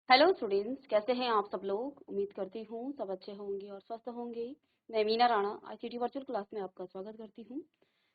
Hello students, कैसे हैं आप सब लोग। उम्मीद करती हूँ सब अच्छे होंगे और स्वस्थ होंगे। मैं Meena Rana ICT virtual class में आपका स्वागत करती हूँ।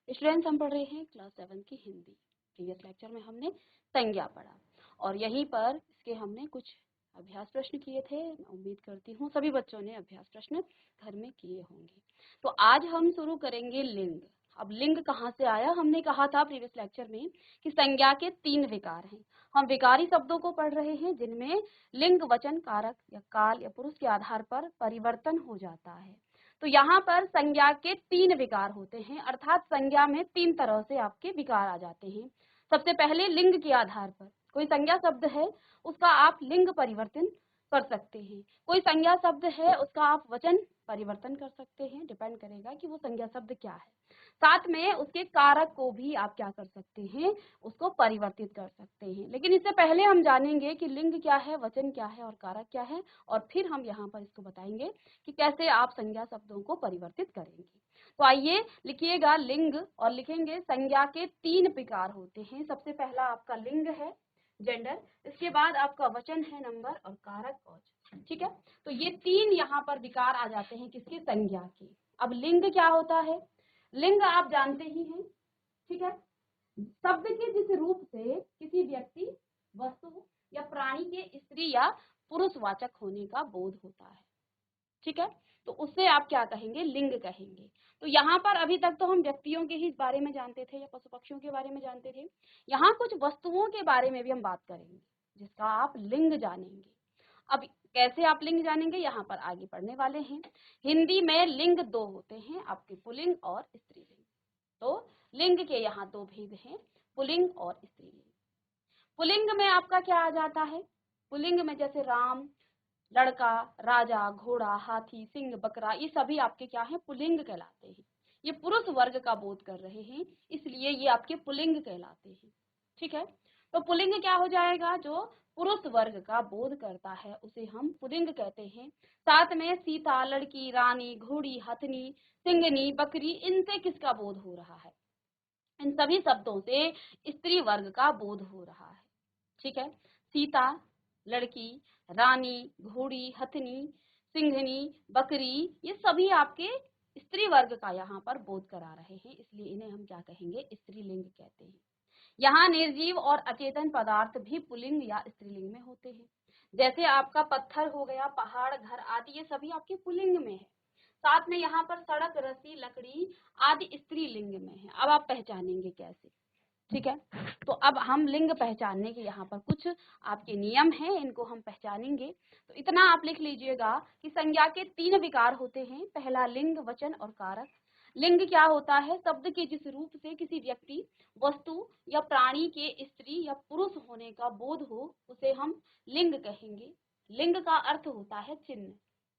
स्टूडेंट्स, हम पढ़ रहे हैं क्लास 7 की हिंदी। प्रीवियस लेक्चर में हमने संज्ञा पढ़ा और यहीं पर इसके हमने कुछ अभ्यास प्रश्न किए थे। मैं उम्मीद करती हूँ सभी बच्चों ने अभ्यास प्रश्न घर में किए होंगे। तो आज हम शुरू करेंगे लिंग। अब लिंग कहाँ से आया? हमने कहा था प्रीवियस लेक्चर में कि संज्ञा के 3 विकार हैं। हम विकारी शब्दों को पढ़ रहे हैं जिनमें लिंग, वचन, कारक या काल या पुरुष के आधार पर परिवर्तन हो जाता है। तो यहाँ पर संज्ञा के 3 विकार होते हैं, अर्थात संज्ञा में 3 तरह से आपके विकार आ जाते हैं। सबसे पहले लिंग के आधार पर कोई संज्ञा शब्द है उसका आप लिंग परिवर्तन कर सकते हैं। कोई संज्ञा शब्द है उसका आप वचन परिवर्तन कर सकते हैं। डिपेंड करेगा कि वो संज्ञा शब्द क्या है। साथ में उसके कारक को भी आप क्या कर सकते हैं, उसको परिवर्तित कर सकते हैं। लेकिन इससे पहले हम जानेंगे कि लिंग क्या है, वचन क्या है और कारक क्या है, और फिर हम यहाँ पर इसको बताएंगे कि कैसे आप संज्ञा शब्दों को परिवर्तित करेंगे। तो आइए लिखिएगा लिंग और लिखेंगे संज्ञा के 3 प्रकार होते हैं। सबसे पहला आपका लिंग है, जेंडर। इसके बाद आपका वचन है, नंबर, और कारक औज। ठीक है, तो ये 3 यहाँ पर विकार आ जाते हैं किसके? संज्ञा के। अब लिंग क्या होता है? लिंग आप जानते ही हैं, ठीक है। शब्द के जिस रूप से किसी व्यक्ति, वस्तु या प्राणी के स्त्री या पुरुषवाचक होने का बोध होता है, ठीक है, तो उससे आप क्या कहेंगे? लिंग कहेंगे। तो यहाँ पर अभी तक तो हम व्यक्तियों के ही बारे में जानते थे या पशु पक्षियों के बारे में जानते थे। यहाँ कुछ वस्तुओं के बारे में भी हम बात करेंगे जिसका आप लिंग जानेंगे। अब कैसे आप लिंग जानेंगे, यहाँ पर आगे पढ़ने वाले हैं। हिंदी में लिंग 2 होते हैं आपके, पुल्लिंग और स्त्रीलिंग। तो लिंग के यहाँ 2 भेद हैं, पुल्लिंग और स्त्रीलिंग। पुल्लिंग में आपका क्या आ जाता है? पुल्लिंग में जैसे राम, लड़का, राजा, घोड़ा, हाथी, सिंह, बकरा, ये सभी आपके क्या हैं? पुल्लिंग कहलाते हैं। ये पुरुष वर्ग का बोध कर रहे हैं, इसलिए ये आपके पुल्लिंग कहलाते हैं। ठीक है, तो पुल्लिंग क्या हो जाएगा? जो पुरुष वर्ग का बोध करता है उसे हम पुल्लिंग कहते हैं। साथ में सीता, लड़की, रानी, घोड़ी, हथनी, सिंगनी, बकरी, इनसे किसका बोध हो रहा है? इन सभी शब्दों से स्त्री वर्ग का बोध हो रहा है। ठीक है, सीता, लड़की, रानी, घोड़ी, हथनी, सिंघनी, बकरी, ये सभी आपके स्त्री वर्ग का यहाँ पर बोध करा रहे हैं, इसलिए इन्हें हम क्या कहेंगे? स्त्रीलिंग कहते हैं। यहाँ निर्जीव और अचेतन पदार्थ भी पुल्लिंग या स्त्रीलिंग में होते हैं। जैसे आपका पत्थर हो गया, पहाड़, घर आदि, ये सभी आपके पुल्लिंग में है। साथ में यहाँ पर सड़क, रस्सी, लकड़ी आदि स्त्रीलिंग में है। अब आप पहचानेंगे कैसे? ठीक है, तो अब हम लिंग पहचानने के यहाँ पर कुछ आपके नियम हैं, इनको हम पहचानेंगे। तो इतना आप लिख लीजिएगा कि संज्ञा के 3 विकार होते हैं। पहला लिंग, वचन और कारक। लिंग क्या होता है? शब्द के जिस रूप से किसी व्यक्ति, वस्तु या प्राणी के स्त्री या पुरुष होने का बोध हो उसे हम लिंग कहेंगे। लिंग का अर्थ होता है चिन्ह।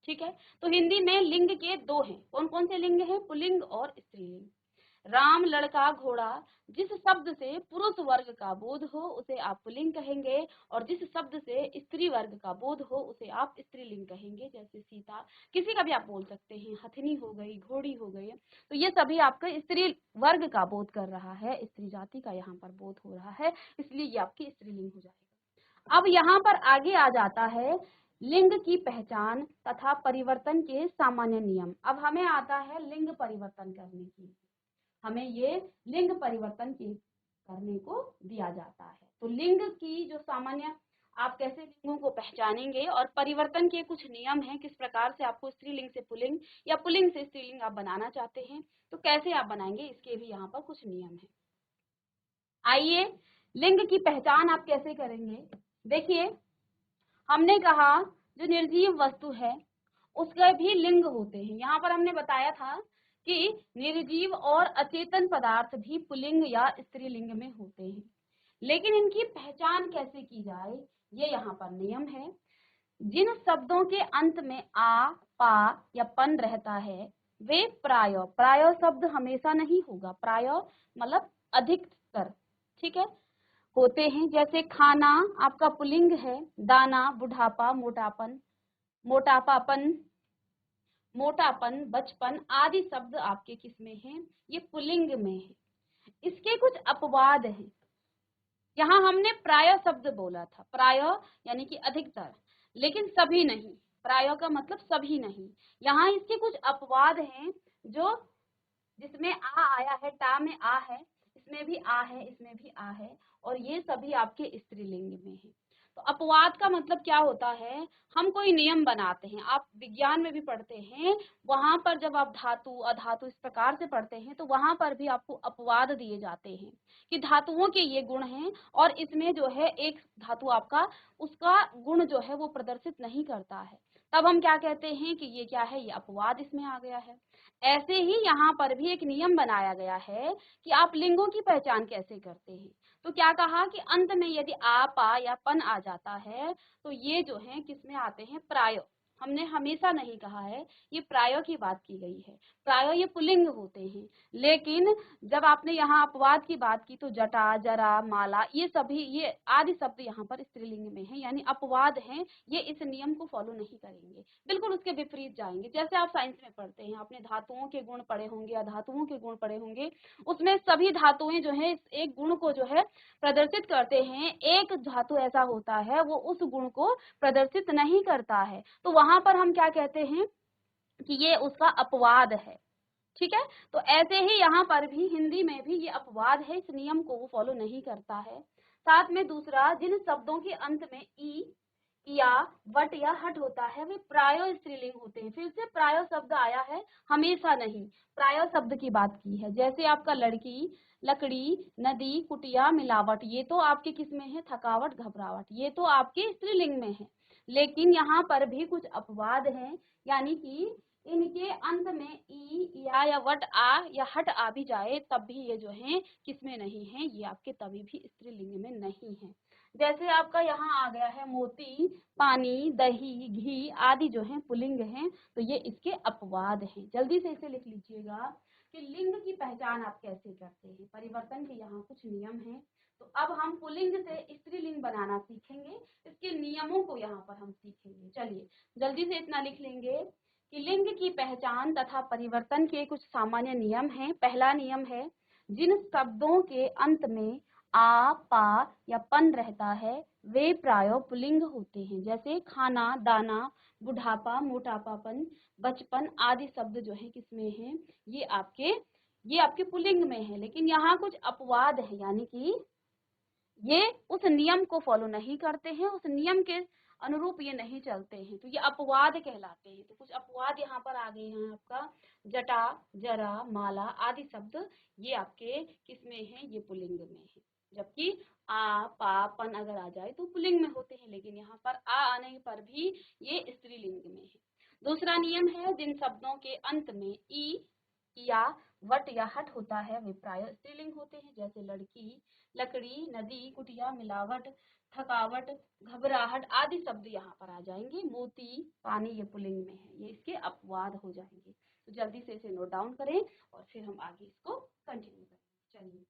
ठीक है, तो हिंदी में लिंग के 2 हैं। कौन कौन से लिंग हैं? पुल्लिंग और स्त्रीलिंग। राम, लड़का, घोड़ा, जिस शब्द से पुरुष वर्ग का बोध हो उसे आप पुल्लिंग कहेंगे, और जिस शब्द से स्त्री वर्ग का बोध हो उसे आप स्त्रीलिंग कहेंगे। जैसे सीता, किसी का भी आप बोल सकते हैं, हथनी हो गई, घोड़ी हो गई, तो ये सभी आपका स्त्री वर्ग का बोध कर रहा है, स्त्री जाति का यहाँ पर बोध हो रहा है, इसलिए ये आपकी स्त्रीलिंग हो जाएगा। अब यहाँ पर आगे आ जाता है लिंग की पहचान तथा परिवर्तन के सामान्य नियम। अब हमें आता है लिंग परिवर्तन करने की। हमें ये लिंग परिवर्तन करने को दिया जाता है। तो लिंग की जो सामान्य, आप कैसे लिंगों को पहचानेंगे और परिवर्तन के कुछ नियम हैं, किस प्रकार से आपको स्त्रीलिंग से पुल्लिंग या पुल्लिंग से स्त्रीलिंग आप बनाना चाहते हैं, तो कैसे आप बनाएंगे, इसके भी यहाँ पर कुछ नियम हैं। आइए, लिंग की पहचान आप कैसे करेंगे? देखिए, हमने कहा जो निर्जीव वस्तु है उसके भी लिंग होते हैं। यहाँ पर हमने बताया था कि निर्जीव और अचेतन पदार्थ भी पुल्लिंग या स्त्रीलिंग में होते हैं, लेकिन इनकी पहचान कैसे की जाए, ये यहाँ पर नियम है। जिन शब्दों के अंत में आ, पा या पन रहता है वे प्राय, प्राय शब्द हमेशा नहीं होगा, प्राय मतलब अधिकतर, ठीक है, होते हैं। जैसे खाना आपका पुल्लिंग है, दाना, बुढ़ापा, मोटापन, मोटापापन, मोटापन, बचपन आदि शब्द आपके किस में हैं? ये पुल्लिंग में है। इसके कुछ अपवाद हैं। यहाँ हमने प्राय शब्द बोला था, प्राय यानी कि अधिकतर, लेकिन सभी नहीं, प्राय का मतलब सभी नहीं। यहाँ इसके कुछ अपवाद हैं जो, जिसमें आ आया है, टा में आ है, इसमें भी आ है, इसमें भी आ है, और ये सभी आपके स्त्रीलिंग में है। तो अपवाद का मतलब क्या होता है, हम कोई नियम बनाते हैं, आप विज्ञान में भी पढ़ते हैं, वहां पर जब आप धातु अधातु इस प्रकार से पढ़ते हैं तो वहां पर भी आपको अपवाद दिए जाते हैं कि धातुओं के ये गुण हैं और इसमें जो है एक धातु आपका उसका गुण जो है वो प्रदर्शित नहीं करता है, तब हम क्या कहते हैं कि ये क्या है, ये अपवाद इसमें आ गया है। ऐसे ही यहाँ पर भी एक नियम बनाया गया है कि आप लिंगों की पहचान कैसे करते हैं। तो क्या कहा कि अंत में यदि आ पा या पन आ जाता है तो ये जो है किसमें आते हैं, प्राय। हमने हमेशा नहीं कहा है, ये प्राय की बात की गई है, प्राय ये पुल्लिंग होते हैं। लेकिन जब आपने यहाँ अपवाद की बात की तो जटा जरा माला ये सभी ये आदि शब्द यहाँ पर स्त्रीलिंग में है, यानी अपवाद हैं, ये इस नियम को फॉलो नहीं करेंगे, बिल्कुल उसके विपरीत जाएंगे। जैसे आप साइंस में पढ़ते हैं, आपने धातुओं के गुण पढ़े होंगे, अधातुओं के गुण पढ़े होंगे, उसमें सभी धातुएं जो है एक गुण को जो है प्रदर्शित करते हैं, एक धातु ऐसा होता है वो उस गुण को प्रदर्शित नहीं करता है, तो वहां पर हम क्या कहते हैं कि ये उसका अपवाद है। ठीक है, तो ऐसे ही यहाँ पर भी हिंदी में भी ये अपवाद है, इस नियम को वो फॉलो नहीं करता है। साथ में दूसरा, जिन शब्दों के अंत में ई या वट या हट होता है वे प्राय स्त्रीलिंग होते हैं। फिर से प्राय शब्द आया है, हमेशा नहीं, प्राय शब्द की बात की है। जैसे आपका लड़की, लकड़ी, नदी, कुटिया, मिलावट, ये तो आपके किस में है, थकावट, घबराहट, ये तो आपके स्त्रीलिंग में है। लेकिन यहाँ पर भी कुछ अपवाद हैं, यानी कि इनके अंत में ई या वट आ या हट आ भी जाए तब भी ये जो है किसमें नहीं है, ये आपके तभी भी स्त्रीलिंग में नहीं है। जैसे आपका यहाँ आ गया है मोती, पानी, दही, घी आदि जो है पुल्लिंग हैं, तो ये इसके अपवाद हैं। जल्दी से इसे लिख लीजिएगा कि लिंग की पहचान आप कैसे करते हैं, परिवर्तन के यहाँ कुछ नियम हैं। तो अब हम पुल्लिंग से स्त्रीलिंग बनाना सीखेंगे, इसके नियमों को यहाँ पर हम सीखेंगे। चलिए जल्दी से इतना लिख लेंगे कि लिंग की पहचान तथा परिवर्तन के कुछ सामान्य नियम हैं। पहला नियम है, जिन शब्दों के अंत में आ पा या पन रहता है वे प्राय पुल्लिंग होते हैं। जैसे खाना, दाना, बुढ़ापा, मोटापापन, बचपन आदि शब्द जो है किसमें हैं, ये आपके पुल्लिंग में है। लेकिन यहाँ कुछ अपवाद है, यानी कि ये उस नियम को फॉलो नहीं करते हैं, उस नियम के अनुरूप ये नहीं चलते हैं, तो ये अपवाद कहलाते हैं। तो कुछ अपवाद यहाँ पर आ गए हैं, आपका जटा, जरा, माला आदि शब्द ये आपके किसमें हैं, ये पुल्लिंग में है। जबकि आ पा पन अगर आ जाए तो पुल्लिंग में होते हैं, लेकिन यहाँ पर आ आने पर भी ये स्त्रीलिंग में है। दूसरा नियम है, जिन शब्दों के अंत में ई या वट या हट होता है वे प्राय स्त्रीलिंग होते हैं। जैसे लड़की, लकड़ी, नदी, कुटिया, मिलावट, थकावट, घबराहट आदि शब्द यहाँ पर आ जाएंगे। मोती, पानी ये पुल्लिंग में है, ये इसके अपवाद हो जाएंगे। तो जल्दी से इसे नोट डाउन करें और फिर हम आगे इसको कंटिन्यू करें। चलिए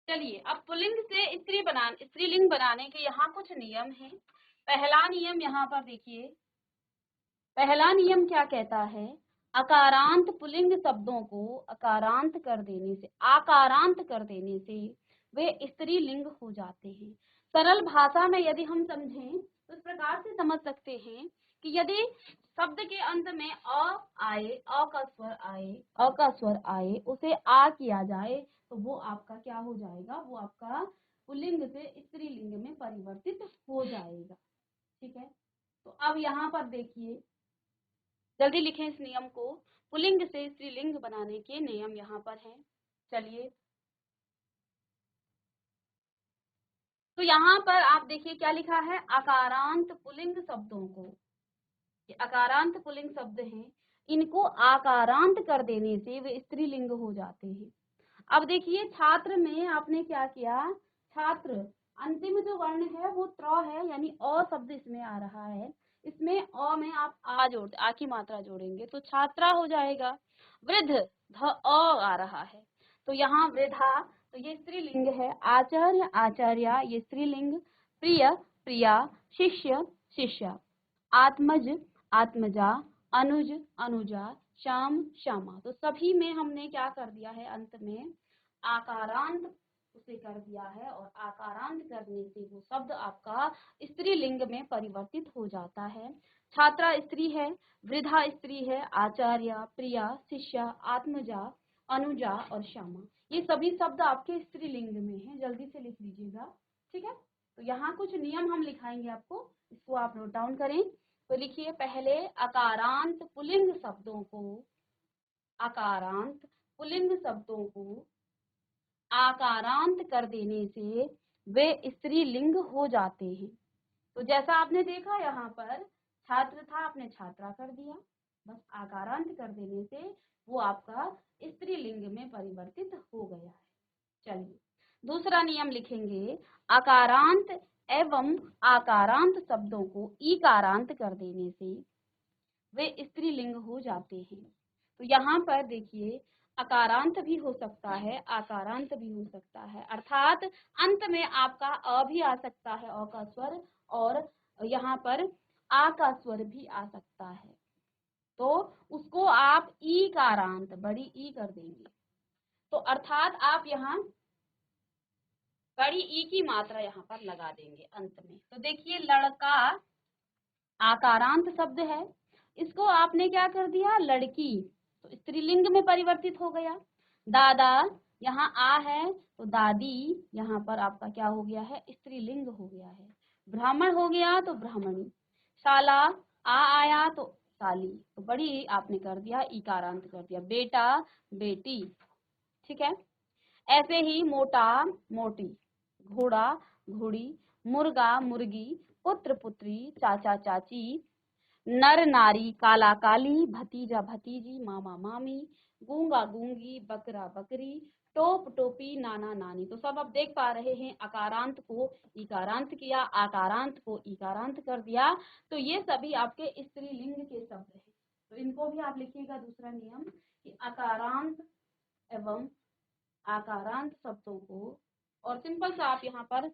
चलिए अब पुल्लिंग से स्त्रीलिंग बनाने के यहाँ कुछ नियम हैं। पहला नियम यहाँ पर देखिए, पहला नियम क्या कहता है, अकारांत पुल्लिंग शब्दों को अकारांत कर देने से, आकारांत कर देने से वे स्त्रीलिंग हो जाते हैं। सरल भाषा में यदि हम समझें तो इस प्रकार से समझ सकते हैं कि यदि शब्द के अंत में अ आए, अ का स्वर आए, अ का स्वर आए, उसे आ किया जाए तो वो आपका क्या हो जाएगा, वो आपका पुल्लिंग से स्त्रीलिंग में परिवर्तित हो जाएगा। ठीक है, तो अब यहाँ पर देखिए, जल्दी लिखें इस नियम को, पुल्लिंग से स्त्रीलिंग बनाने के नियम यहाँ पर हैं। चलिए तो यहाँ पर आप देखिए क्या लिखा है, अकारांत पुल्लिंग शब्दों को, ये अकारांत पुल्लिंग शब्द हैं, इनको आकारांत कर देने से वे स्त्रीलिंग हो जाते हैं। अब देखिए छात्र में आपने क्या किया, छात्र अंतिम जो वर्ण है वो त्र है, यानी अ शब्द इसमें आ रहा है, इसमें अ में आप आ की मात्रा जोड़ेंगे तो छात्रा हो जाएगा। वृद्ध ध अ आ रहा है, तो यहाँ वृद्धा, तो ये स्त्रीलिंग है। आचार्य आचार्या ये स्त्रीलिंग। प्रिय प्रिया, शिष्य शिष्या। आत्मज आत्मजा, अनुज, अनुजा, श्याम, श्यामा। तो सभी में हमने क्या कर दिया है, अंत में आकारांत उसे कर दिया है, और आकारांत करने से वो शब्द आपका स्त्रीलिंग में परिवर्तित हो जाता है। छात्रा स्त्री है, वृद्धा स्त्री है, आचार्य, प्रिया, शिष्या, आत्मजा, अनुजा और श्यामा, ये सभी शब्द आपके स्त्रीलिंग में हैं। जल्दी से लिख लीजिएगा, ठीक है। तो यहाँ कुछ नियम हम लिखाएंगे आपको, इसको आप नोट डाउन करें। तो लिखिए, पहले आकारांत पुल्लिंग शब्दों को, आकारांत पुल्लिंग शब्दों को आकारांत कर देने से वे स्त्रीलिंग हो जाते हैं। तो जैसा आपने देखा यहाँ पर छात्र था, आपने छात्रा कर दिया, बस आकारांत कर देने से वो आपका स्त्रीलिंग में परिवर्तित हो गया है। चलिए दूसरा नियम लिखेंगे, आकारांत एवं आकारांत शब्दों को ईकारांत कर देने से वे स्त्रीलिंग हो जाते हैं। तो यहाँ पर देखिए, अकारांत भी हो सकता है, आकारांत भी हो सकता है, अर्थात अंत में आपका अ भी आ सकता है, अ का स्वर, और यहाँ पर आ का स्वर भी आ सकता है। तो उसको आप ईकारांत, बड़ी ई कर देंगे। तो अर्थात आप यहाँ बड़ी ई की मात्रा यहाँ पर लगा देंगे अंत में। तो देखिए, लड़का आकारांत शब्द है, इसको आपने क्या कर दिया, लड़की, तो स्त्रीलिंग में परिवर्तित हो गया। दादा, यहाँ आ है तो दादी, यहाँ पर आपका क्या हो गया है, स्त्रीलिंग हो गया है। ब्राह्मण हो गया तो ब्राह्मणी। शाला, आ आया तो साली, तो बड़ी आपने कर दिया, इकारांत कर दिया। बेटा, बेटी, ठीक है। ऐसे ही मोटा, मोटी, घोड़ा, घोड़ी, मुर्गा, मुर्गी, पुत्र, पुत्री, चाचा, चाची, नर, नारी, काला, काली, भतीजा, भतीजी, मामा, मामी, गूंगा, गूंगी, बकरा, बकरी, टोप, टोपी, नाना, नानी। तो सब आप देख पा रहे हैं, अकारांत को इकारांत किया, आकारांत को इकारांत कर दिया। तो ये सभी आपके स्त्रीलिंग के शब्द हैं। तो इनको भी आप लिखिएगा, दूसरा नियम, कि अकारांत एवं आकारांत शब्दों को, और सिंपल सा आप यहाँ पर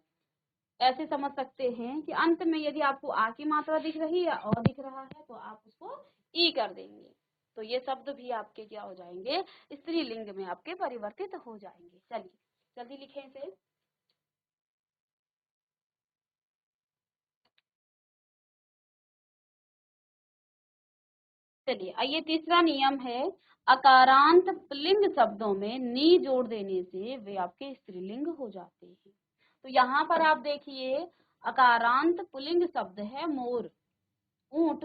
ऐसे समझ सकते हैं कि अंत में यदि आपको आ की मात्रा दिख रही है और दिख रहा है तो आप उसको ई कर देंगे। तो ये शब्द भी आपके क्या हो जाएंगे, स्त्रीलिंग में आपके परिवर्तित हो जाएंगे। चलिए जल्दी लिखें इसे। चलिए आइए, तीसरा नियम है, अकारांत पुल्लिंग शब्दों में नी जोड़ देने से वे आपके स्त्रीलिंग हो जाते हैं। तो यहाँ पर आप देखिए, अकारांत पुल्लिंग शब्द है मोर, ऊंट,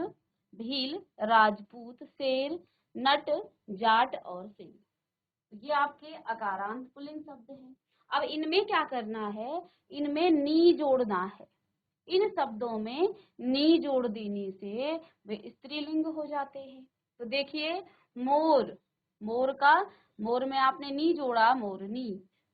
भील, राजपूत, शेर, नट, जाट और सिंह। ये आपके अकारांत पुल्लिंग शब्द हैं। अब इनमें क्या करना है, इनमें नी जोड़ना है। इन शब्दों में नी जोड़ देने से वे स्त्रीलिंग हो जाते हैं। तो देखिए, मोर, मोर का, मोर में आपने नी जोड़ा, मोरनी।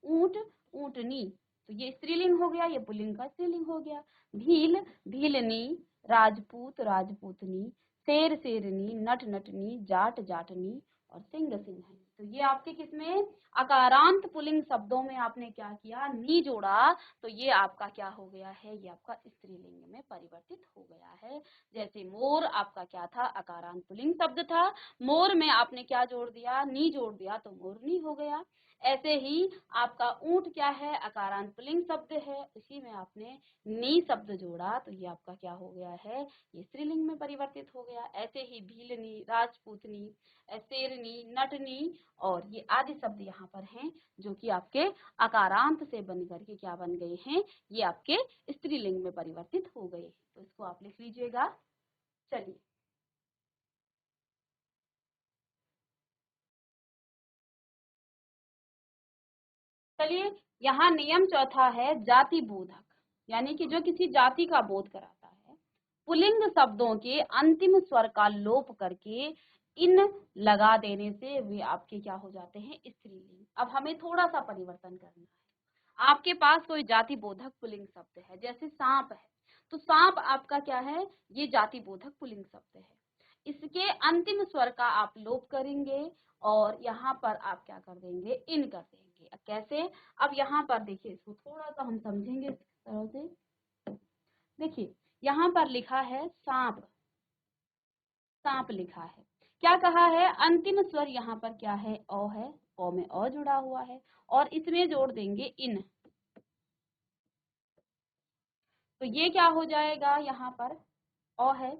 ऊंट, ऊंटनी, तो ये स्त्रीलिंग हो गया, ये पुल्लिंग का स्त्रीलिंग हो गया। भील, भीलनी, राजपूत, राजपूतनी, शेर, शेरनी, नट, नटनी, जाट, जाटनी और सिंह, सिंहनी। तो ये आपके किसमें, अकारांत पुल्लिंग शब्दों में आपने क्या किया, नी जोड़ा, तो ये आपका क्या हो गया है, ये आपका स्त्रीलिंग में परिवर्तित हो गया है। जैसे मोर आपका क्या था, अकारांत पुल्लिंग शब्द था, मोर में आपने क्या जोड़ दिया, नी जोड़ दिया तो मोरनी हो गया। ऐसे ही आपका ऊंट क्या है, अकारांत पुल्लिंग शब्द है, उसी में आपने नी शब्द जोड़ा तो ये आपका क्या हो गया है, ये स्त्रीलिंग में परिवर्तित हो गया। ऐसे ही भीलनी, राजपूतनी, शेरनी, नटनी और ये आदि शब्द यहाँ पर हैं, जो कि आपके अकारांत से बन करके क्या बन गए हैं, ये आपके स्त्रीलिंग में परिवर्तित हो गए। तो इसको आप लिख लीजिएगा। चलिए चलिए, यहाँ नियम चौथा है, जाति बोधक, यानी कि जो किसी जाति का बोध कराता है। पुल्लिंग शब्दों के अंतिम स्वर का लोप करके इन लगा देने से वे आपके क्या हो जाते हैं, स्त्रीलिंग। अब हमें थोड़ा सा परिवर्तन करना है। आपके पास कोई जाति बोधक पुल्लिंग शब्द है, जैसे सांप है, तो सांप आपका क्या है, ये जाति बोधक पुल्लिंग शब्द है। इसके अंतिम स्वर का आप लोप करेंगे और यहाँ पर आप क्या कर देंगे, इन कर देंगे। अब कैसे, अब यहाँ पर देखिए, इसको थोड़ा सा हम समझेंगे इस तरह से। देखिए यहाँ पर लिखा है सांप, सांप लिखा है। क्या कहा है, अंतिम स्वर यहाँ पर क्या है, अ है, अ में अ जुड़ा हुआ है और इसमें जोड़ देंगे इन, तो ये क्या हो जाएगा, यहाँ पर अ है।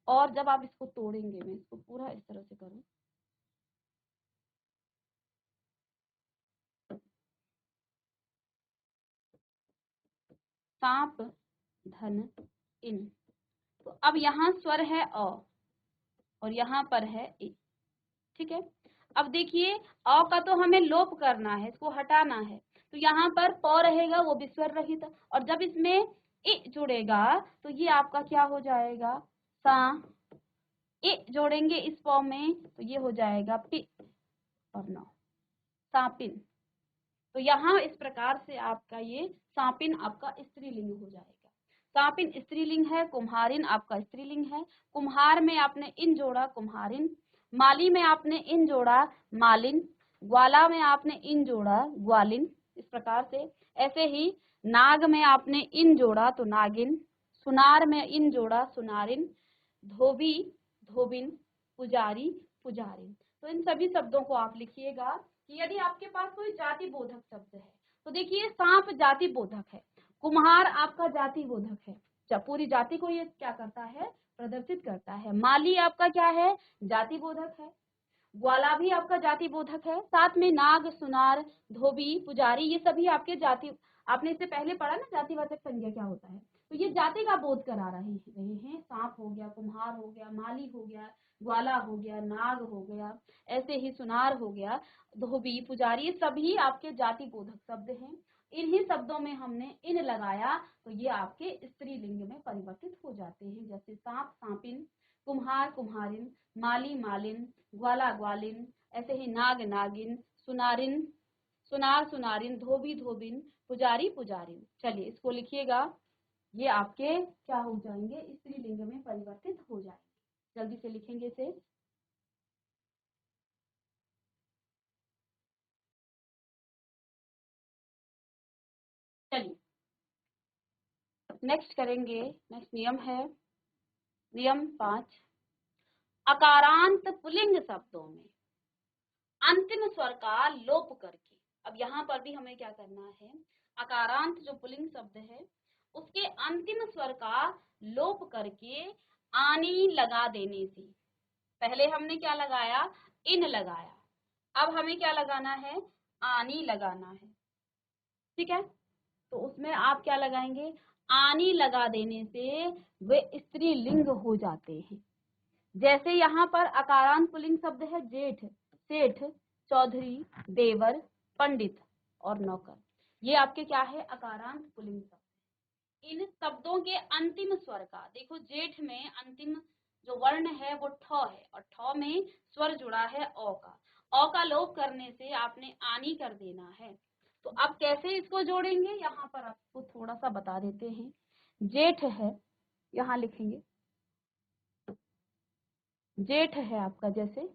और जब आप इसको तोड़ेंगे, मैं इसको पूरा इस तरह से करूं, सांप धन इन, तो अब यहाँ स्वर है अ और यहाँ पर है इ, ठीक है। अब देखिए अ का तो हमें लोप करना है, इसको हटाना है, तो यहाँ पर प रहेगा, वो भी स्वर रहित, और जब इसमें इ जुड़ेगा तो ये आपका क्या हो जाएगा, सा, इ जोड़ेंगे इस फॉर्म में तो ये हो जाएगा पि और नौ, सापिन। तो यहाँ इस प्रकार से आपका ये सापिन आपका स्त्रीलिंग हो जाएगा। सापिन स्त्रीलिंग है, कुम्हारिन आपका स्त्रीलिंग है। कुम्हार में आपने इन जोड़ा, कुम्हारिन। माली में आपने इन जोड़ा, मालिन। ग्वाला में आपने इन जोड़ा, ग्वालिन। इस प्रकार से ऐसे ही नाग में आपने इन जोड़ा तो नागिन। सुनार में इन जोड़ा, सुनारिन। धोबी, धोबिन। पुजारी, पुजारिन। तो इन सभी शब्दों को आप लिखिएगा कि यदि आपके पास कोई जाति बोधक शब्द है, तो देखिए सांप जाति बोधक है, कुम्हार आपका जाति बोधक है, जब पूरी जाति को ये क्या करता है, प्रदर्शित करता है। माली आपका क्या है, जाति बोधक है। ग्वाला भी आपका जाति बोधक है। साथ में नाग, सुनार, धोबी, पुजारी, ये सभी आपके जाति, आपने इससे पहले पढ़ा ना जातिवाचक संज्ञा क्या होता है, तो ये जाति का बोध करा रहे हैं। सांप हो गया, कुम्हार हो गया, माली हो गया, ग्वाला हो गया, नाग हो गया, ऐसे ही सुनार हो गया, धोबी, पुजारी, ये सभी आपके जाति बोधक शब्द हैं। इन्हीं शब्दों में हमने इन लगाया तो ये आपके स्त्रीलिंग में परिवर्तित हो जाते हैं, जैसे सांप, सांपिन, कुम्हार, कुम्हारिन, माली, मालिन, ग्वाला, ग्वालिन, ऐसे ही नाग, नागिन, सुनारिन, सुनार, सुनारिन, धोबी, धोबिन, पुजारी, पुजारिन। चलिए इसको लिखिएगा, ये आपके क्या हो जाएंगे, स्त्रीलिंग में परिवर्तित हो जाएंगे। जल्दी से लिखेंगे इसे। चलिए नेक्स्ट करेंगे, नेक्स्ट नियम है नियम 5, अकारांत पुल्लिंग शब्दों में अंतिम स्वर का लोप करके। अब यहाँ पर भी हमें क्या करना है, अकारांत जो पुल्लिंग शब्द है उसके अंतिम स्वर का लोप करके आनी लगा देने से, पहले हमने क्या लगाया, इन लगाया, अब हमें क्या लगाना है, आनी लगाना है, ठीक है। तो उसमें आप क्या लगाएंगे, आनी लगा देने से वे स्त्रीलिंग हो जाते हैं। जैसे यहाँ पर अकारांत पुल्लिंग शब्द है जेठ, सेठ, चौधरी, देवर, पंडित और नौकर, ये आपके क्या है, अकारांत पुल्लिंग शब्द। इन शब्दों के अंतिम स्वर का देखो, जेठ में अंतिम जो वर्ण है वो ठ है और ठ में स्वर जुड़ा है अ का, अ का लोप करने से आपने आनी कर देना है। तो अब कैसे इसको जोड़ेंगे, यहाँ पर आपको थोड़ा सा बता देते हैं। जेठ है, यहाँ लिखेंगे जेठ है आपका, जैसे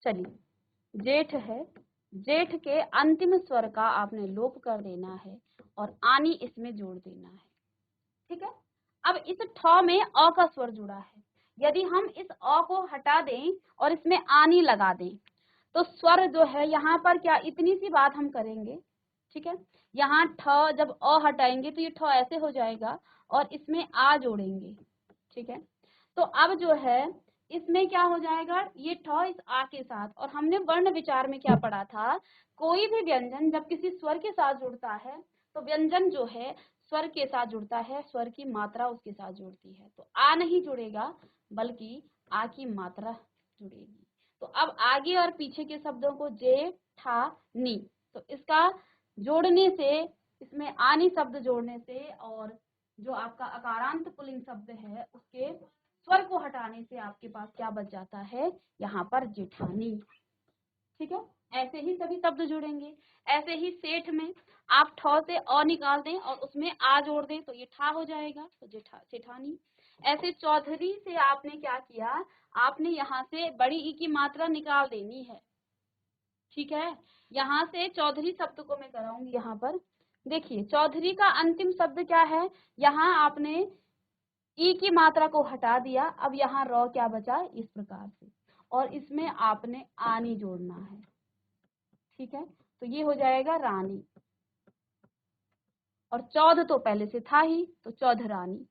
चलिए जेठ है, जेठ के अंतिम स्वर का आपने लोप कर देना है और आनी इसमें जोड़ देना है, ठीक है। अब इस ठ में अ का स्वर जुड़ा है, यदि हम इस अ को हटा दें और इसमें आनी लगा दें तो स्वर जो है यहाँ पर क्या, इतनी सी बात हम करेंगे, ठीक है। यहाँ ठ जब अ हटाएंगे तो ये ठ ऐसे हो जाएगा और इसमें आ जोड़ेंगे, ठीक है। तो अब जो है इसमें क्या हो जाएगा, ये ठ इस आ के साथ, और हमने वर्ण विचार में क्या पढ़ा था, कोई भी व्यंजन जब किसी स्वर के साथ जुड़ता है तो व्यंजन जो है स्वर के साथ जुड़ता है, स्वर की मात्रा उसके साथ जुड़ती है, तो आ नहीं जुड़ेगा बल्कि आ की मात्रा जुड़ेगी। तो अब आगे और पीछे के शब्दों को जे, ठा, नी, तो इसका जोड़ने से, इसमें आनी शब्द जोड़ने से और जो आपका अकारांत पुल्लिंग शब्द है उसके स्वर को हटाने से आपके पास क्या बच जाता है, यहाँ पर जेठानी, ठीक है। ऐसे ही सभी शब्द जुड़ेंगे। ऐसे ही सेठ में आप ठ से अ निकाल दें और उसमें आ जोड़ दें तो ये ठा हो जाएगा, तो जेठा, सेठानी। ऐसे चौधरी से आपने क्या किया, आपने यहाँ से बड़ी ई की मात्रा निकाल देनी है, ठीक है। यहाँ से चौधरी शब्द को मैं कराऊंगी यहाँ पर। देखिए चौधरी का अंतिम शब्द क्या है, यहाँ आपने ई की मात्रा को हटा दिया, अब यहाँ रॉ क्या बचा, इस प्रकार से, और इसमें आपने आनी जोड़ना है, ठीक है। तो ये हो जाएगा रानी, और चौध तो पहले से था ही, तो चौधरानी,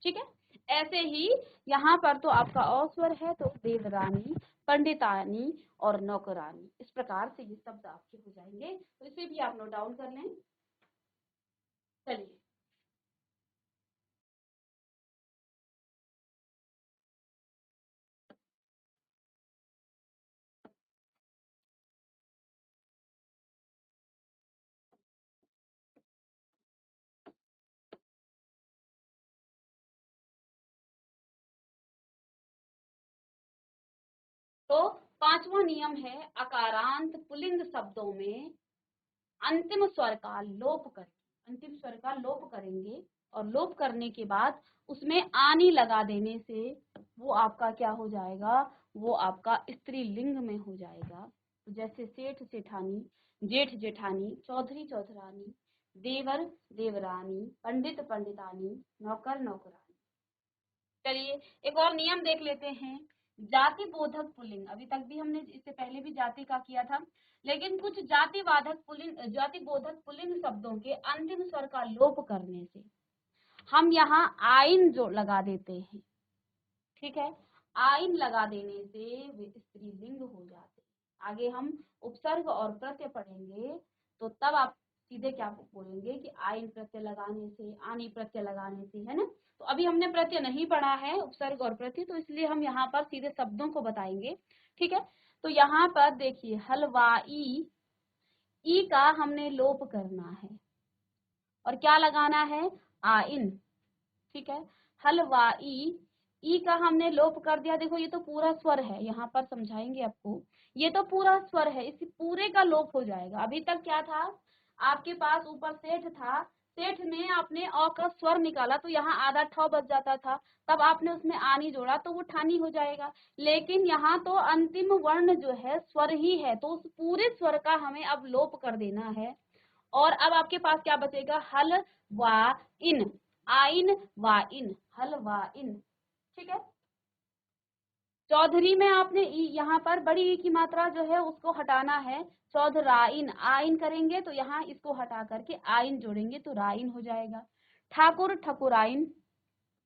ठीक है। ऐसे ही यहाँ पर तो आपका अस्वर है, तो देवरानी, पंडितानी और नौकरानी, इस प्रकार से ये शब्द आपके हो जाएंगे। तो इसे भी आप नोट डाउन कर लें। चलिए, तो पांचवा नियम है, अकारांत पुल्लिंग शब्दों में अंतिम स्वर का लोप करें, अंतिम स्वर का लोप करेंगे, और लोप करने के बाद उसमें आनी लगा देने से वो आपका क्या हो जाएगा, वो आपका स्त्रीलिंग में हो जाएगा। तो जैसे सेठ सेठानी, जेठ जेठानी, चौधरी चौधरानी, देवर देवरानी, पंडित पंडितानी, नौकर नौकरानी। चलिए एक और नियम देख लेते हैं, जाति बोधक पुल्लिंग। अभी तक भी हमने इससे पहले भी जाति का किया था, लेकिन कुछ जातिवाधक पुल्लिंग, जाति बोधक पुल्लिंग शब्दों के अंतिम स्वर का लोप करने से हम यहाँ आइन जो लगा देते हैं, ठीक है। आइन लगा देने से वे स्त्रीलिंग हो जाते हैं। आगे हम उपसर्ग और प्रत्यय पढ़ेंगे, तो तब आप सीधे क्या बोलेंगे कि आइन प्रत्यय लगाने से, आनी प्रत्यय लगाने से, है ना। तो अभी हमने प्रत्यय नहीं पढ़ा है, उपसर्ग और प्रत्यय, तो इसलिए हम यहाँ पर सीधे शब्दों को बताएंगे, ठीक है। तो यहाँ पर देखिए, हलवाई, ई का हमने लोप करना है और क्या लगाना है, आइन, ठीक है। हलवाई, ई का हमने लोप कर दिया। देखो ये तो पूरा स्वर है, यहाँ पर समझाएंगे आपको, ये तो पूरा स्वर है, इसी पूरे का लोप हो जाएगा। अभी तक क्या था, आपके पास ऊपर सेठ था, सेठ में आपने अ का स्वर निकाला, तो यहाँ आधा ठ बच जाता था, तब आपने उसमें आनी जोड़ा, तो वो ठानी हो जाएगा। लेकिन यहाँ तो अंतिम वर्ण जो है स्वर ही है, तो उस पूरे स्वर का हमें अब लोप कर देना है। और अब आपके पास क्या बचेगा, हल वा इन, आइन वा इन, हल वा इन, ठीक है। चौधरी में आपने ई, यहाँ पर बड़ी ई की मात्रा जो है उसको हटाना है, चौधराइन, आइन करेंगे तो यहाँ इसको हटा करके आइन जोड़ेंगे, तो राइन हो जाएगा। ठाकुर ठकुराइन,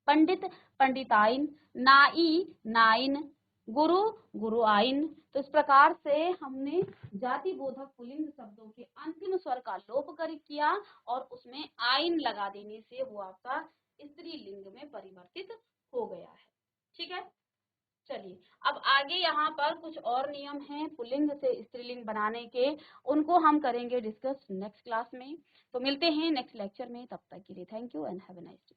पंडित पंडिताइन, नाई नाइन, गुरु गुरुआइन। तो इस प्रकार से हमने जाति बोधक पुल्लिंग शब्दों के अंतिम स्वर का लोप कर किया, और उसमें आइन लगा देने से वो आपका स्त्रीलिंग में परिवर्तित हो गया है, ठीक है। चलिए अब आगे यहाँ पर कुछ और नियम हैं पुल्लिंग से स्त्रीलिंग बनाने के, उनको हम करेंगे डिस्कस नेक्स्ट क्लास में। तो मिलते हैं नेक्स्ट लेक्चर में, तब तक के लिए thank you and have a nice day.